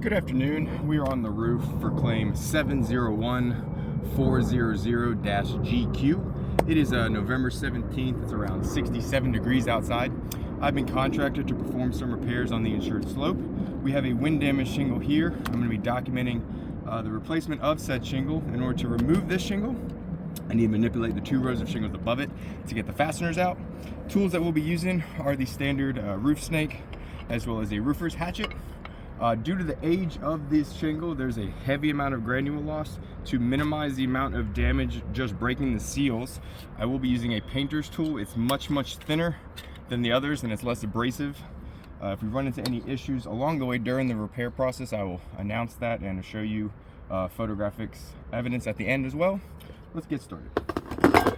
Good afternoon. We are on the roof for claim 701400-GQ. It is November 17th. It's around 67 degrees outside. I've been contracted to perform some repairs on the insured slope. We have a wind damage shingle here. I'm going to be documenting the replacement of said shingle. In order to remove this shingle, I need to manipulate the 2 rows of shingles above it to get the fasteners out. Tools that we'll be using are the standard roof snake as well as a roofer's hatchet. Due to the age of this shingle, there's a heavy amount of granule loss. To minimize the amount of damage just breaking the seals, I will be using a painter's tool. It's much thinner than the others and it's less abrasive. If we run into any issues along the way during the repair process, I will announce that and show you photographic evidence at the end as well. Let's get started. All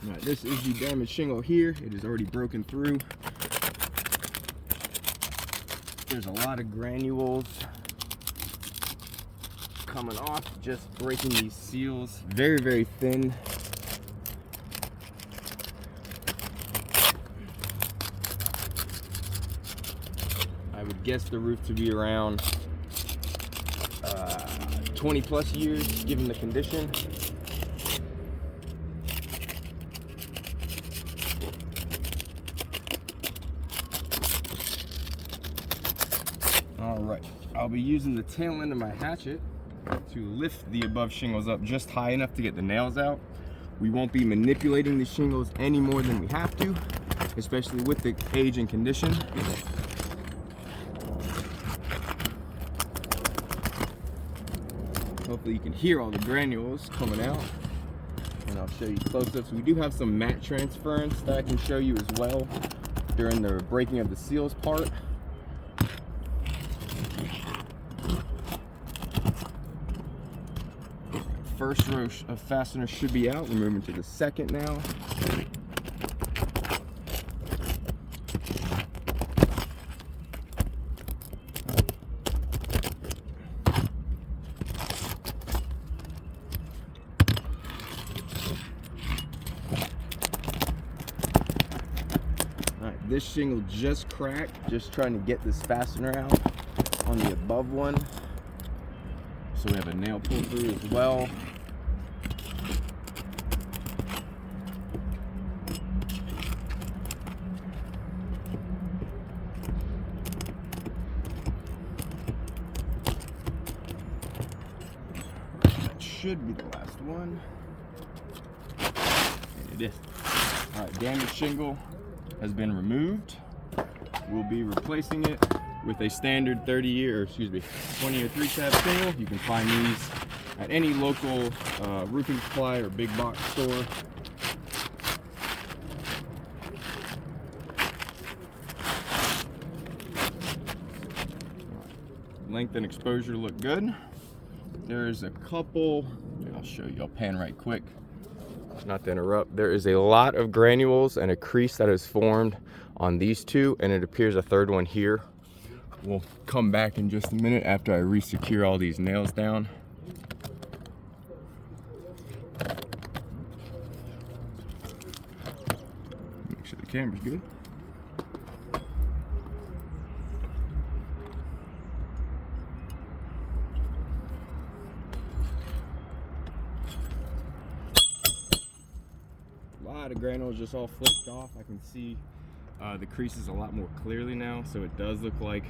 right, this is the damaged shingle here. It is already broken through. There's a lot of granules coming off, just breaking these seals. Very thin. I would guess the roof to be around 20 plus years, given the condition. All right, I'll be using the tail end of my hatchet to lift the above shingles up just high enough to get the nails out. We won't be manipulating the shingles any more than we have to, especially with the age and condition. Hopefully you can hear all the granules coming out, and I'll show you close-ups. We do have some matte transference that I can show you as well during the breaking of the seals part. First row of fasteners should be out. We're moving to the second now. All right, this shingle just cracked. Just trying to get this fastener out on the above one. So we have a nail pull through as well. That should be the last one. And it is. All right, damaged shingle has been removed. We'll be replacing it with a standard 20 or 3 tab shingle. You can find these at any local roofing supply or big box store. Length and exposure look good. There's a couple, I'll show you, I'll pan right quick, not to interrupt. There is a lot of granules and a crease that is formed on these two, and it appears a third one here. We'll come back in just a minute after I re-secure all these nails down. Make sure the camera's good. A lot of granules just all flaked off. I can see the creases a lot more clearly now, so it does look like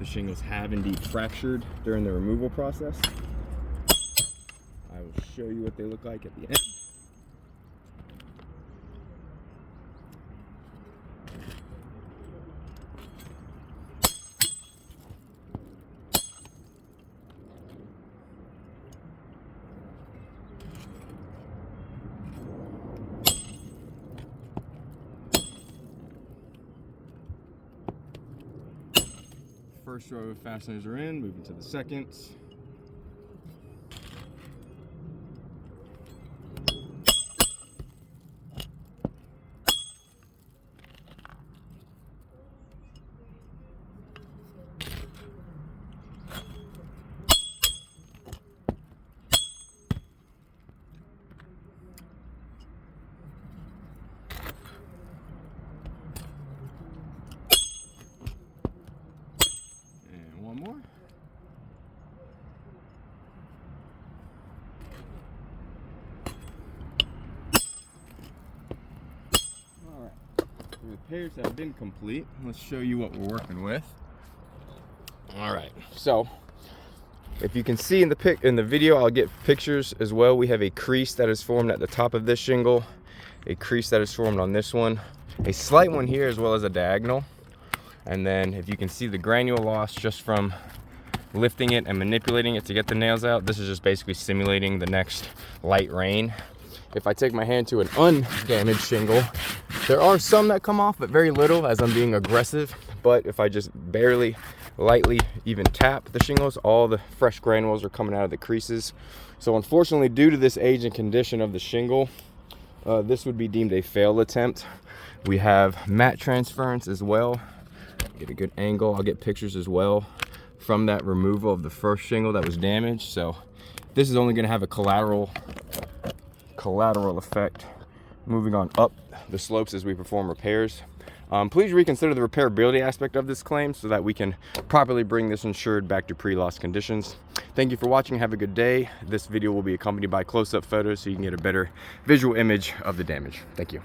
the shingles have indeed fractured during the removal process. I will show you what they look like at the end. First row of fasteners are in, moving to the second. One more. repairs have been complete. Let's show you what we're working with. All right, so if you can see in the video, I'll get pictures as well. We have a crease that is formed at the top of this shingle, a crease that is formed on this one, a slight one here, as well as a diagonal. And then if you can see the granule loss just from lifting it and manipulating it to get the nails out, this is just basically simulating the next light rain. If I take my hand to an undamaged shingle, there are some that come off, but very little, as I'm being aggressive. But if I just barely, lightly even tap the shingles, all the fresh granules are coming out of the creases. So unfortunately, due to this age and condition of the shingle, this would be deemed a failed attempt. We have matte transference as well. Get a good angle. I'll get pictures as well from that removal of the first shingle that was damaged. So this is only going to have a collateral effect moving on up the slopes as we perform repairs. Please reconsider the repairability aspect of this claim so that we can properly bring this insured back to pre-loss conditions. Thank you for watching. Have a good day. This video will be accompanied by close-up photos so you can get a better visual image of the damage. Thank you.